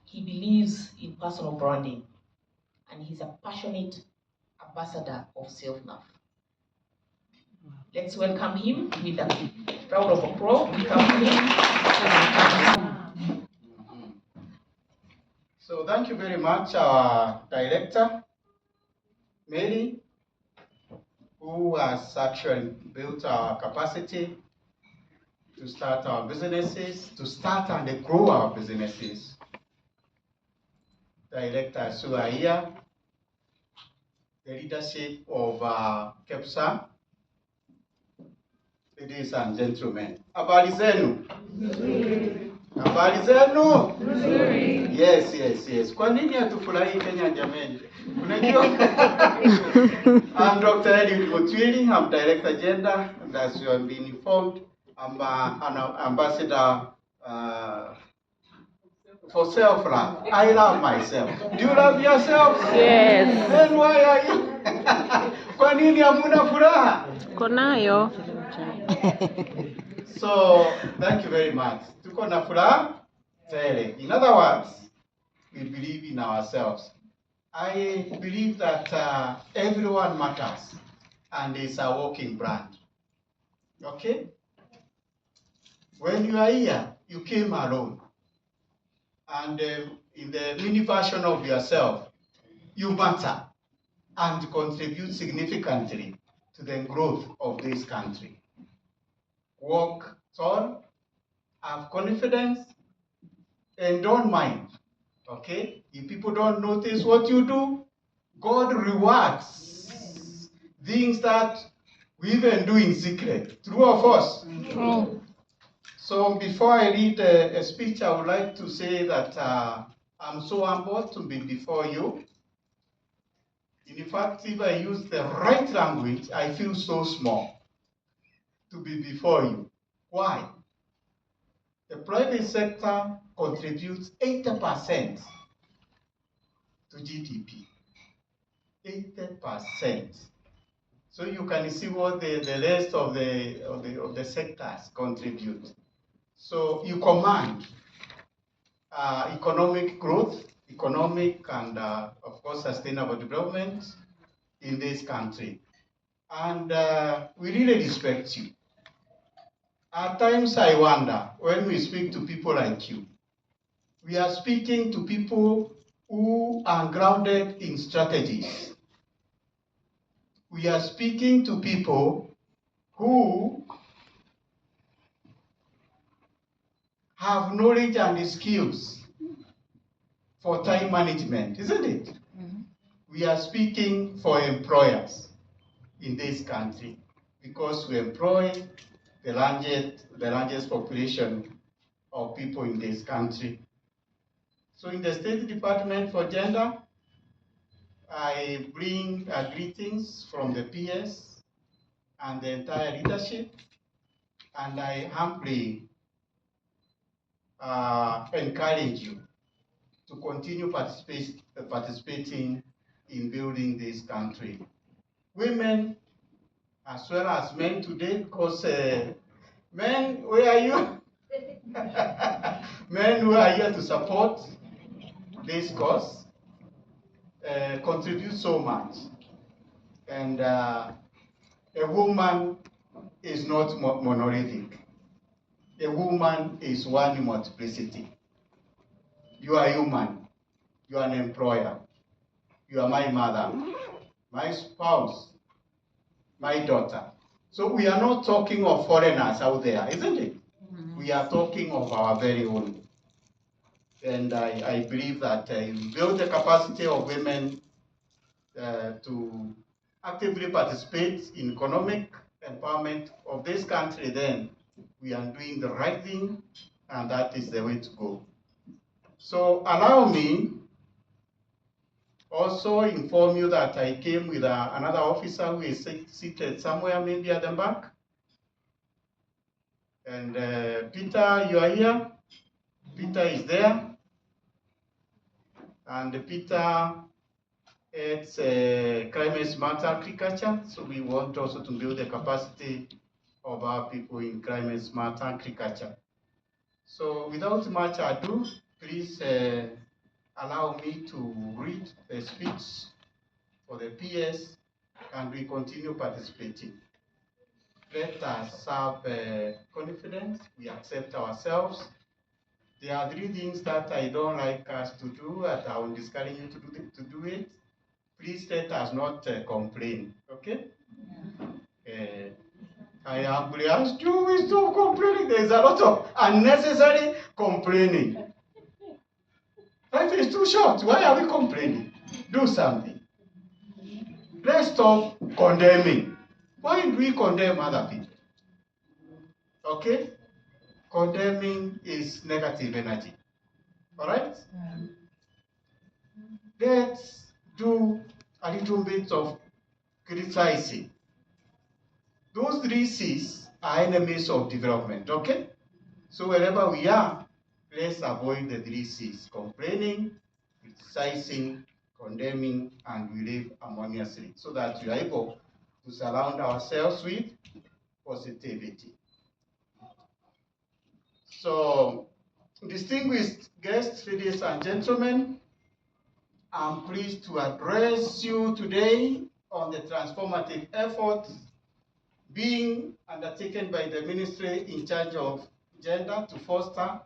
He believes in personal branding, and he's a passionate ambassador of self-love. Let's welcome him with a round of applause. So thank you very much, our director, Mary, who has actually built our capacity to start our businesses, to start and grow our businesses. Director Suaia, the leadership of KEPSA, ladies and gentlemen. Habari zenu? Habari zenu? Yes. Kwa nini hatufurahi Kenya jameni? Unajua? I'm Dr. Eliud Mutwili, I'm Director Gender, and as you have been informed, I'm an ambassador for self-love. I love myself. Do you love yourself? Yes. Then why are you? Kwa nini hamuna furaha? Konayo. So, thank you very much. Tuko na furaha tele. In other words, we believe in ourselves. I believe that everyone matters and is a walking brand. Okay? When you are here, you came alone. And in the mini version of yourself, you matter and contribute significantly to the growth of this country. Work tall, have confidence, and don't mind. Okay? If people don't notice what you do, God rewards things that we even do in secret. True or false? True. So before I read a speech, I would like to say that I'm so humbled to be before you. In fact, if I use the right language, I feel so small to be before you. Why? The private sector contributes 80% to GDP. 80%. So you can see what the rest of the sectors contribute. So you command economic growth, economic and of course sustainable development in this country. And we really respect you. At times I wonder, when we speak to people like you, we are speaking to people who are grounded in strategies. We are speaking to people who have knowledge and skills for time management, isn't it? Mm-hmm. We are speaking for employers in this country because we employ the largest population of people in this country. So in the State Department for Gender, I bring greetings from the PS and the entire leadership, and I humbly encourage you to continue participating in building this country. Women as well as men today, because men, where are you? Men who are here to support this cause contribute so much. And a woman is not monolithic. A woman is one multiplicity. You are human. You are an employer. You are my mother, my spouse, my daughter. So we are not talking of foreigners out there, isn't it? Mm-hmm. We are talking of our very own. And I believe that you build the capacity of women to actively participate in economic empowerment of this country, then we are doing the right thing, and that is the way to go. So allow me also inform you that I came with another officer who is seated somewhere, maybe at the back. And Peter, you are here. Peter is there. And Peter, it's climate smart agriculture. So we want also to build the capacity of our people in climate smart agriculture. So without much ado, please allow me to read the speech for the PS, and we continue participating. Let us have confidence, we accept ourselves. There are 3 things that I don't like us to do, that I will discourage you to do it. Please let us not complain, okay? I humbly ask you, we stop complaining. There's a lot of unnecessary complaining. Life is too short. Why are we complaining? Do something. Let's stop condemning. Why do we condemn other people? Okay? Condemning is negative energy. All right? Let's do a little bit of criticizing. Those 3 C's are enemies of development. Okay? So wherever we are, let's avoid the 3 C's: complaining, criticizing, condemning, and we live harmoniously, so that we are able to surround ourselves with positivity. So, distinguished guests, ladies and gentlemen, I'm pleased to address you today on the transformative efforts being undertaken by the ministry in charge of gender to foster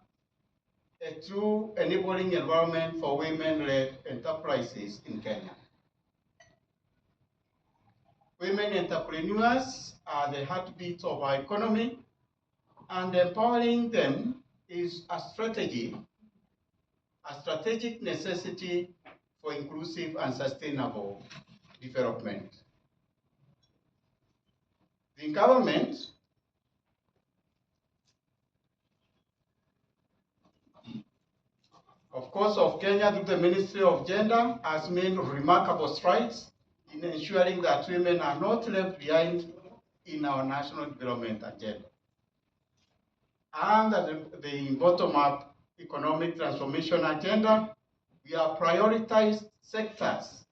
a true enabling environment for women-led enterprises in Kenya. Women entrepreneurs are the heartbeat of our economy, and empowering them is a strategic necessity for inclusive and sustainable development. The government of course of Kenya, through the Ministry of Gender, has made remarkable strides in ensuring that women are not left behind in our national development agenda. And the bottom-up economic transformation agenda, we have prioritized sectors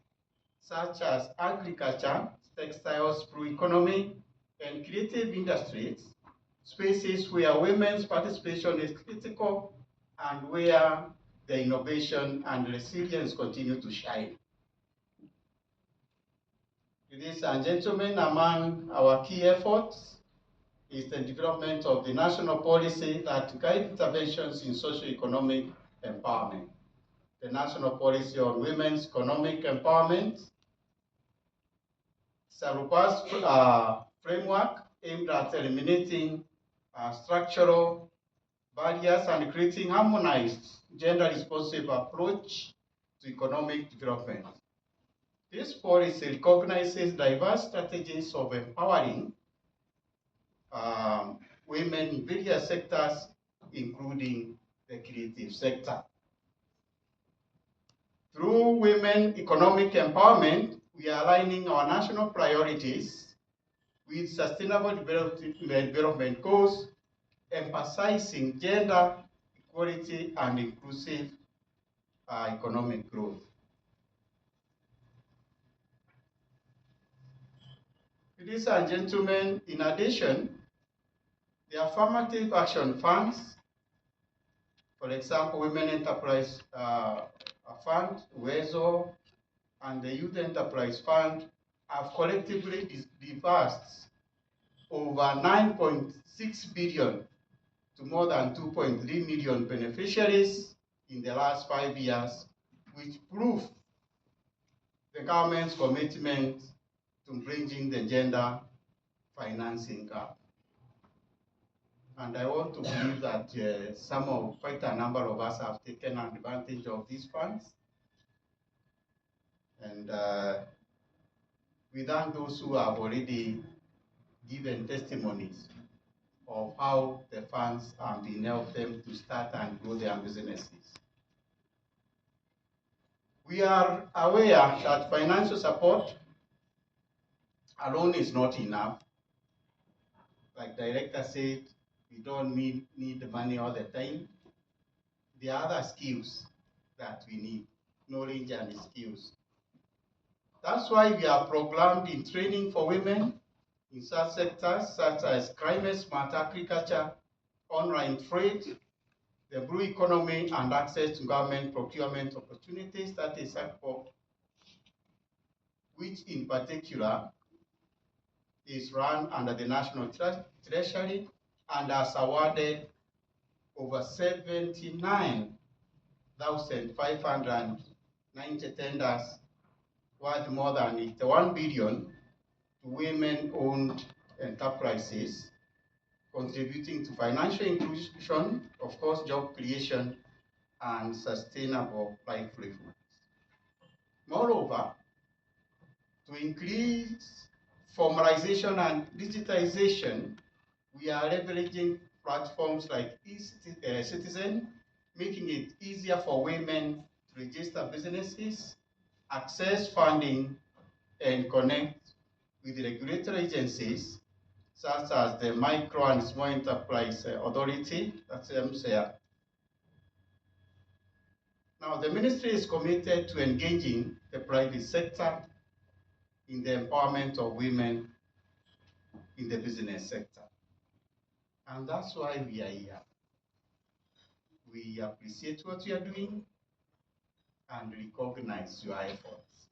such as agriculture, textiles, blue economy, and creative industries, spaces where women's participation is critical and where the innovation and resilience continue to shine. Ladies and gentlemen, among our key efforts is the development of the national policy that guides interventions in socio-economic empowerment. The National Policy on Women's Economic Empowerment is a robust framework aimed at eliminating structural barriers and creating harmonized, gender-responsive approach to economic development. This policy recognizes diverse strategies of empowering women in various sectors, including the creative sector. Through women economic empowerment, we are aligning our national priorities with sustainable development goals, emphasizing gender equality and inclusive economic growth. Ladies and gentlemen, in addition, the affirmative action funds, for example, Women Enterprise Fund, WEZO, and the Youth Enterprise Fund, have collectively disbursed over 9.6 billion to more than 2.3 million beneficiaries in the last 5 years, which prove the government's commitment to bridging the gender financing gap. And I want to believe that quite a number of us have taken advantage of these funds. And we thank those who have already given testimonies of how the funds have been helped them to start and grow their businesses. We are aware that financial support alone is not enough. Like the director said, we don't need the money all the time. There are other skills that we need, knowledge and skills. That's why we are programmed in training for women in such sectors such as climate smart agriculture, online trade, the blue economy and access to government procurement opportunities, that is ACPO, which in particular is run under the National Treasury and has awarded over 79,590 tenders worth more than 81 billion to women-owned enterprises, contributing to financial inclusion, of course, job creation, and sustainable livelihoods. Moreover, to increase formalization and digitization, we are leveraging platforms like eCitizen, making it easier for women to register businesses, access funding, and connect with regulatory agencies such as the Micro and Small Enterprise Authority, that's MSEA. Now, the ministry is committed to engaging the private sector in the empowerment of women in the business sector. And that's why we are here. We appreciate what you are doing and recognize your efforts.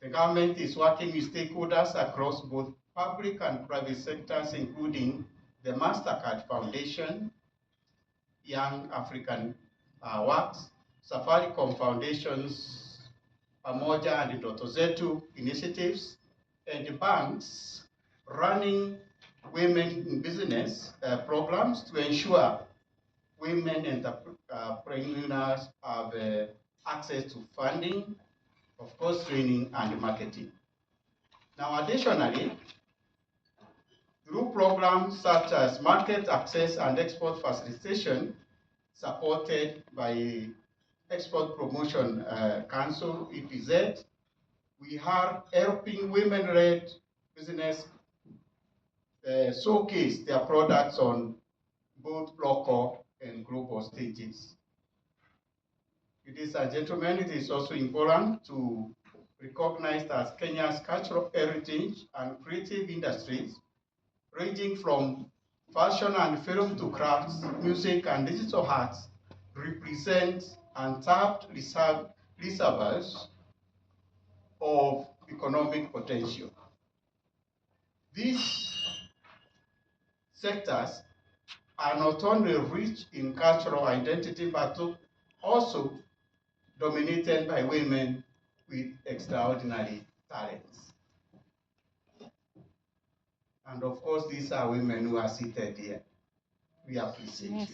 The government is working with stakeholders across both public and private sectors, including the MasterCard Foundation, Young African Works, Safaricom Foundation's Pamoja and Ndoto Zetu initiatives, and banks running women in business programs to ensure women entrepreneurs have access to funding, of course, training and marketing. Now, additionally, through programs such as Market Access and Export Facilitation, supported by Export Promotion Council, EPZ, we are helping women-led business showcase their products on both local and global stages. Ladies and gentlemen, it is also important to recognize that Kenya's cultural heritage and creative industries, ranging from fashion and film to crafts, music, and digital arts, represent untapped reservoirs of economic potential. These sectors are not only rich in cultural identity, but also dominated by women with extraordinary talents. And of course, these are women who are seated here. We appreciate you.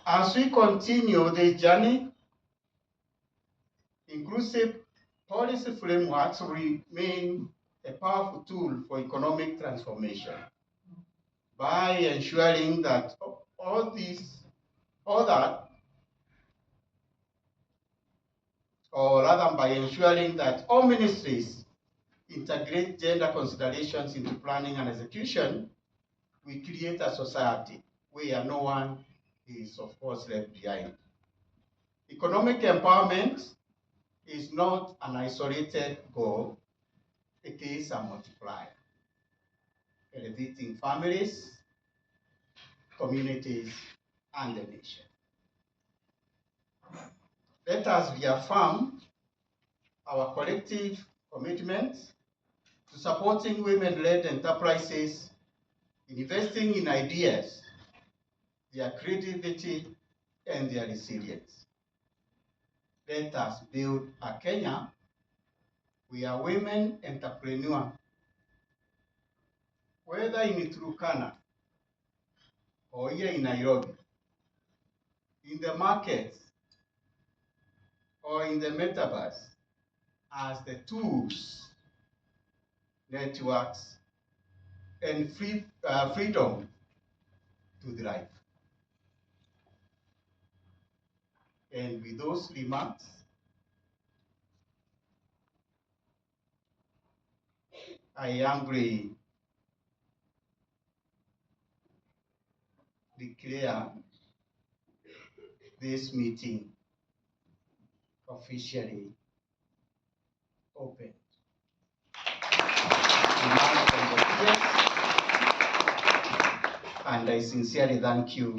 As we continue this journey, inclusive policy frameworks remain a powerful tool for economic transformation by ensuring that all ministries integrate gender considerations into planning and execution, we create a society where no one is, of course, left behind. Economic empowerment is not an isolated goal, it is a multiplier, elevating families, communities, and the nation. Let us reaffirm our collective commitment to supporting women-led enterprises, investing in ideas, their creativity, and their resilience. Let us build a Kenya where women entrepreneurs, whether in Turkana or here in Nairobi, in the markets or in the metaverse, as the tools, networks, and freedom to thrive. And with those remarks, I humbly declare this meeting officially open. And I sincerely thank you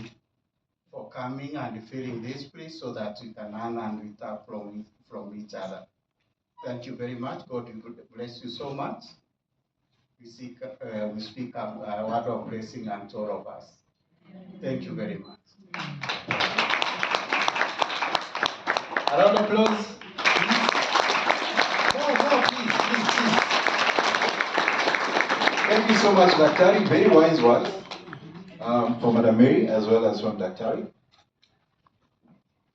for coming and filling this place so that we can learn and we talk from each other. Thank you very much. God will bless you so much. We speak a word of blessing unto all of us. Thank you very much. A round of applause. No, please. Thank you so much, Daktari. Very wise words from Madam Mary as well as from Daktari.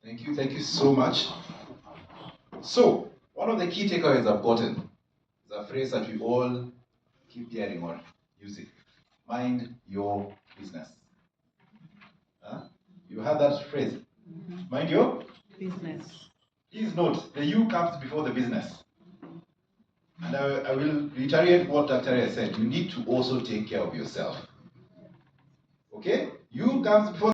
Thank you so much. So, one of the key takeaways I've gotten is a phrase that we all keep hearing or using. Mind your business. Huh? You heard that phrase? Mind your Business. Please note, the you comes before the business. And I will reiterate what Dr. has said. You need to also take care of yourself. Okay? You comes before